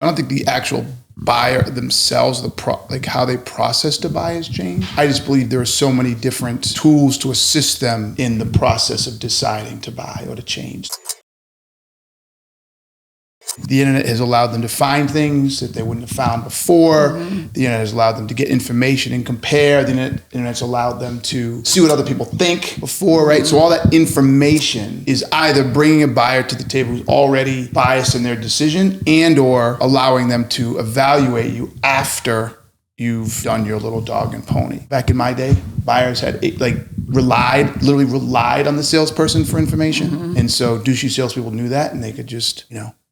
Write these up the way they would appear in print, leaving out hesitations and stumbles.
I don't think the actual buyer themselves, like how they process to buy has changed. I just believe there are so many different tools to assist them in the process of deciding to buy or to change. The internet has allowed them to find things that they wouldn't have found before. Mm-hmm. The internet has allowed them to get information and compare. The internet's allowed them to see what other people think before, right? Mm-hmm. So all that information is either bringing a buyer to the table who's already biased in their decision and or allowing them to evaluate you after you've done your little dog and pony. Back in my day, buyers had literally relied on the salesperson for information. Mm-hmm. And so douchey salespeople knew that and they could just,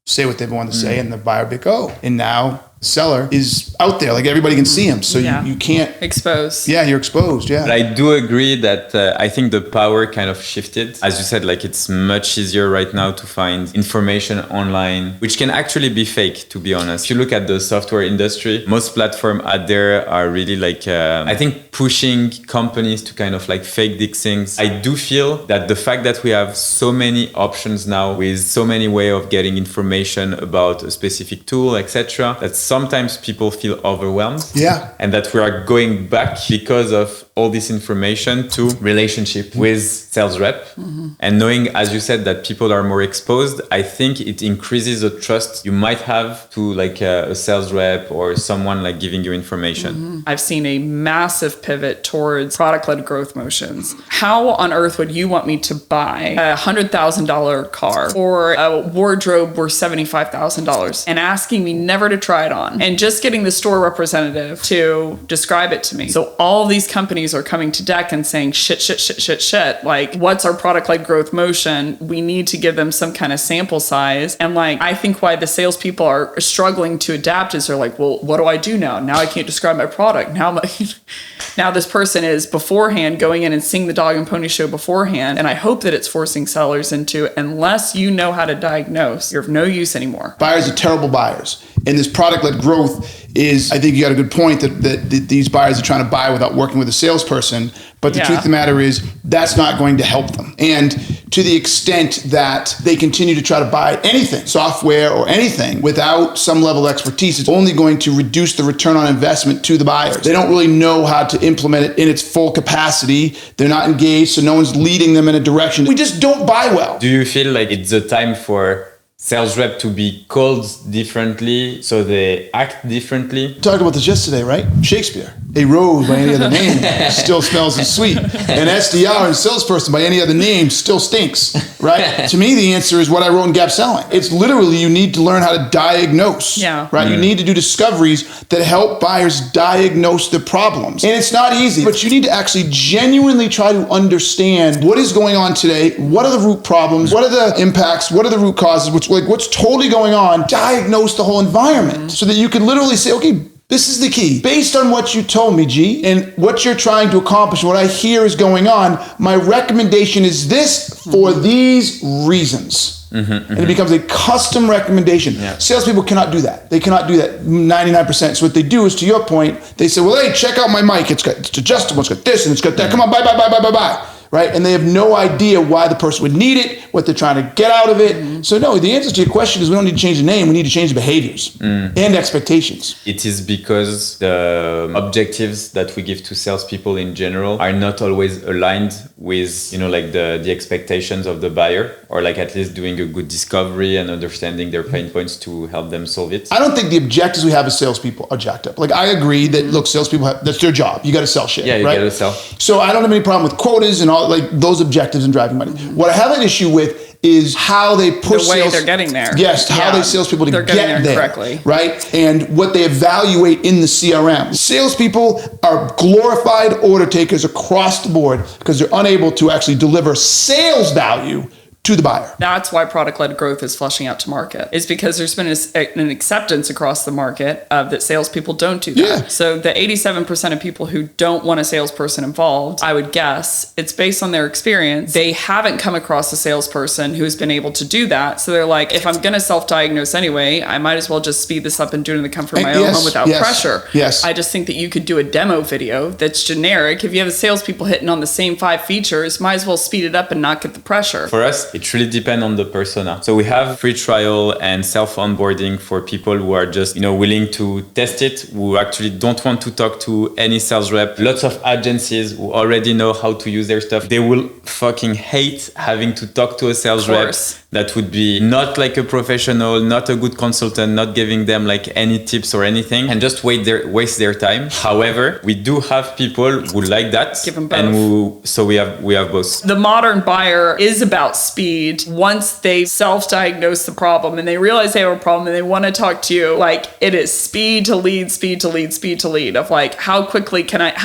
say what they wanted to say and the buyer would be like, oh. And now the seller is out there, like everybody can see him. So you can't expose. Yeah, you're exposed. Yeah. But I do agree that I think the power kind of shifted. As you said, like it's much easier right now to find information online, which can actually be fake, to be honest. If you look at the software industry, most platforms out there are really I think pushing companies to kind of like fake these things. I do feel that the fact that we have so many options now with so many ways of getting information about a specific tool, etc., that sometimes people feel overwhelmed. Yeah. And that we are going back because of all this information to relationship with sales rep. Mm-hmm. And knowing, as you said, that people are more exposed, I think it increases the trust you might have to like a sales rep or someone like giving you information. Mm-hmm. I've seen a massive pivot towards product-led growth motions. How on earth would you want me to buy a $100,000 car or a wardrobe worth $75,000 and asking me never to try it on and just getting the store representative to describe it to me? So all these companies are coming to Becc and saying shit. Like, what's our product-led growth motion? We need to give them some kind of sample size. And like, I think why the salespeople are struggling to adapt is they're like, well, what do I do now? Now I can't describe my product. Now this person is beforehand going in and seeing the dog and pony show beforehand. And I hope that it's forcing sellers into, unless you know how to diagnose, you're of no use anymore. Buyers are terrible buyers. And this product-led growth is, I think you got a good point that these buyers are trying to buy without working with a salesperson. But the truth of the matter is that's not going to help them. And to the extent that they continue to try to buy anything, software or anything, without some level of expertise, it's only going to reduce the return on investment to the buyers. They don't really know how to implement it in its full capacity. They're not engaged, so no one's leading them in a direction. We just don't buy well. Do you feel like it's the time for sales rep to be called differently so they act differently? We talked about this yesterday, right? Shakespeare. A rose by any other name still smells as sweet. An SDR and salesperson by any other name still stinks, right? To me, the answer is what I wrote in Gap Selling. It's literally you need to learn how to diagnose, right? Mm-hmm. You need to do discoveries that help buyers diagnose the problems. And it's not easy, but you need to actually genuinely try to understand what is going on today, what are the root problems, what are the impacts, what are the root causes, what's totally going on, diagnose the whole environment so that you can literally say, okay, this is the key. Based on what you told me, G, and what you're trying to accomplish, what I hear is going on, my recommendation is this for these reasons. Mm-hmm, mm-hmm. And it becomes a custom recommendation. Yeah. Salespeople cannot do that. They cannot do that 99%. So what they do is, to your point, they say, well, hey, check out my mic. It's adjustable. It's got this and it's got that. Come on, buy. Right? And they have no idea why the person would need it, what they're trying to get out of it. Mm-hmm. So no, the answer to your question is we don't need to change the name. We need to change the behaviors and expectations. It is because the objectives that we give to salespeople in general are not always aligned with, the expectations of the buyer, or like at least doing a good discovery and understanding their pain points to help them solve it. I don't think the objectives we have as salespeople are jacked up. Like I agree that, look, salespeople that's their job. You got to sell shit. Yeah, you right? got to sell. So I don't have any problem with quotas and all like those objectives and driving money. Mm-hmm. What I have an issue with is how they push the way they're getting there. Yes, how they salespeople to get there correctly, right? And what they evaluate in the CRM. Salespeople are glorified order takers across the board because they're unable to actually deliver sales value to the buyer. That's why product-led growth is flushing out to market. It's because there's been an acceptance across the market of that salespeople don't do that. Yeah. So the 87% of people who don't want a salesperson involved, I would guess, it's based on their experience. They haven't come across a salesperson who's been able to do that. So they're like, if I'm going to self-diagnose anyway, I might as well just speed this up and do it in the comfort of my own home without pressure. Yes. I just think that you could do a demo video that's generic. If you have the salespeople hitting on the same 5 features, might as well speed it up and not get the pressure. For us, It really depends on the persona. So we have free trial and self-onboarding for people who are just, willing to test it, who actually don't want to talk to any sales rep. Lots of agencies who already know how to use their stuff. They will fucking hate having to talk to a sales rep that would be not like a professional, not a good consultant, not giving them like any tips or anything, and just waste their time. However, we do have people who like that. Give them both. And we have both. The modern buyer is about speed. Once they self-diagnose the problem and they realize they have a problem and they want to talk to you, like it is speed to lead, speed to lead, speed to lead of like, how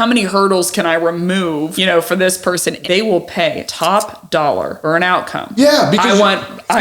many hurdles can I remove, for this person? They will pay top dollar for an outcome. Yeah, because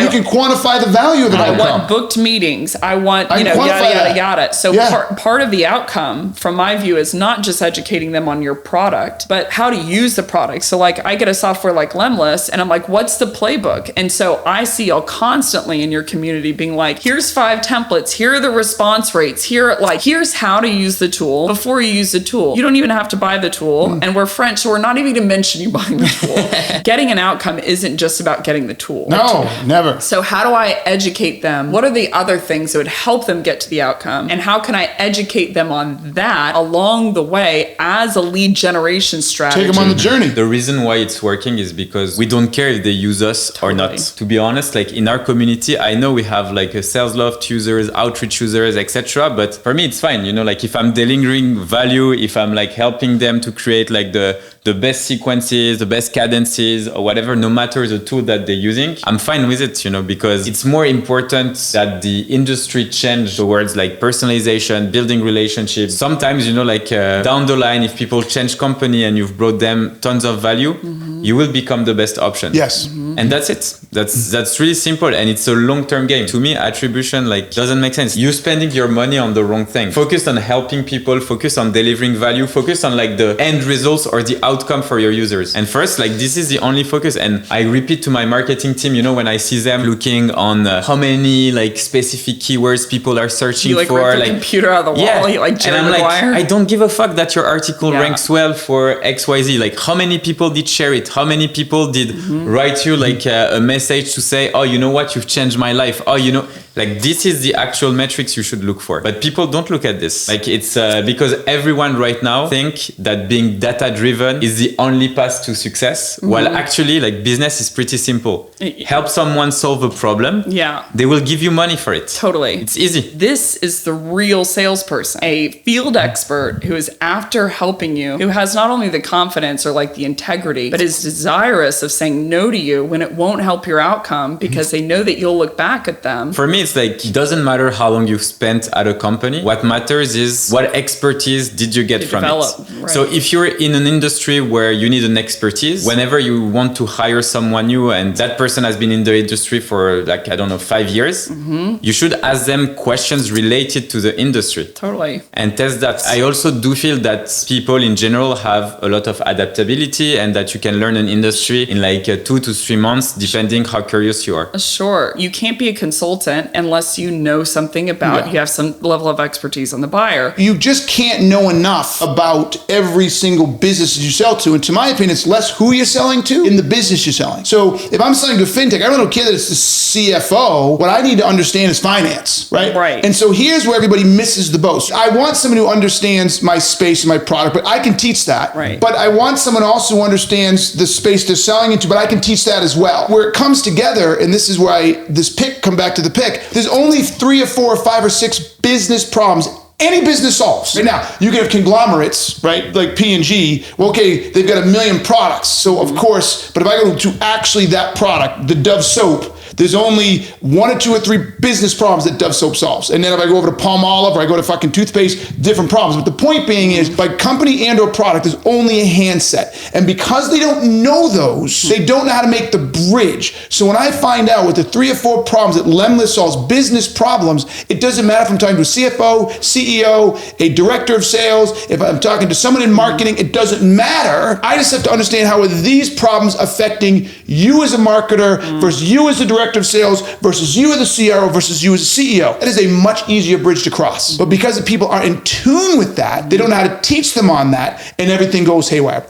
you can quantify the value of the outcome. I want booked meetings. I want, yada, yada. So part of the outcome, from my view, is not just educating them on your product, but how to use the product. So like I get a software like Lemlist and I'm like, what's the playbook? And so I see constantly in your community being like, here's 5 templates. Here are the response rates. Here's how to use the tool before you use the tool. You don't even have to buy the tool. And we're French, so we're not even going to mention you buying the tool. Getting an outcome isn't just about getting the tool. No, never. So how do I educate them? What are the other things that would help them get to the outcome? And how can I educate them on that along the way as a lead generation strategy? Take them on the journey. The reason why it's working is because we don't care if they use us or not. To be honest, like in our community, I know we have like a sales loft users, outreach users, etc. But for me, it's fine. Like if I'm delivering value, if I'm like helping them to create like the best sequences, the best cadences or whatever, no matter the tool that they're using, I'm fine with it, because it's more important that the industry change towards like personalization, building relationships. Sometimes, down the line, if people change company and you've brought them tons of value, you will become the best option. Yes. And that's it. That's really simple. And it's a long-term game. To me, attribution doesn't make sense. You're spending your money on the wrong thing. Focus on helping people, focus on delivering value, focus on the end results or the outcome for your users. And first, this is the only focus. And I repeat to my marketing team, when I see them looking on how many specific keywords people are searching for. Rip the computer out of the wall. You Jerry and I'm Maguire. I don't give a fuck that your article ranks well for XYZ. How many people did share it? How many people did write you a message to say, oh, you know what? You've changed my life. Oh, this is the actual metrics you should look for. But people don't look at this. It's because everyone right now think that being data driven is the only path to success. While actually business is pretty simple. Help someone solve a problem. Yeah. They will give you money for it. Totally. It's easy. This is the real salesperson, a field expert who is after helping you, who has not only the confidence or the integrity, but is desirous of saying no to you when it won't help your outcome because they know that you'll look back at them. For me, it's it doesn't matter how long you've spent at a company. What matters is what expertise did you get from it. Right. So if you're in an industry where you need an expertise, whenever you want to hire someone new and that person has been in the industry for 5 years, you should ask them questions related to the industry. Totally. And test that. I also do feel that people in general have a lot of adaptability and that you can learn an industry in 2 to 3 months, depending how curious you are. Sure. You can't be a consultant unless you know something about, you have some level of expertise on the buyer. You just can't know enough about every single business you sell to. And to my opinion, it's less who you're selling to in the business you're selling. So if I'm selling to a fintech, I really don't care that it's the CFO. What I need to understand is finance, right? Right. And so here's where everybody misses the boat. I want someone who understands my space and my product, but I can teach that. Right. But I want someone also who understands the space they're selling into, but I can teach that as well. Where it comes together, and this is where this pick, come back to the pick, there's only 3 or 4 or 5 or 6 business problems any business solves. Right now, you can have conglomerates, right? Like P&G. Well, okay, they've got 1 million products. So of course, but if I go to actually that product, the Dove soap, there's only 1 or 2 or 3 business problems that Dove soap solves. And then if I go over to Palmolive or I go to fucking toothpaste, different problems. But the point being is, by company and or product, there's only a handset. And because they don't know those, they don't know how to make the bridge. So when I find out with the 3 or 4 problems that Lemlist solves, business problems, it doesn't matter if I'm talking to a CFO, CEO, a director of sales, if I'm talking to someone in marketing, it doesn't matter. I just have to understand how are these problems affecting you as a marketer versus you as a director of sales versus you as a CRO versus you as a CEO. That is a much easier bridge to cross. But because the people aren't in tune with that, they don't know how to teach them on that, and everything goes haywire.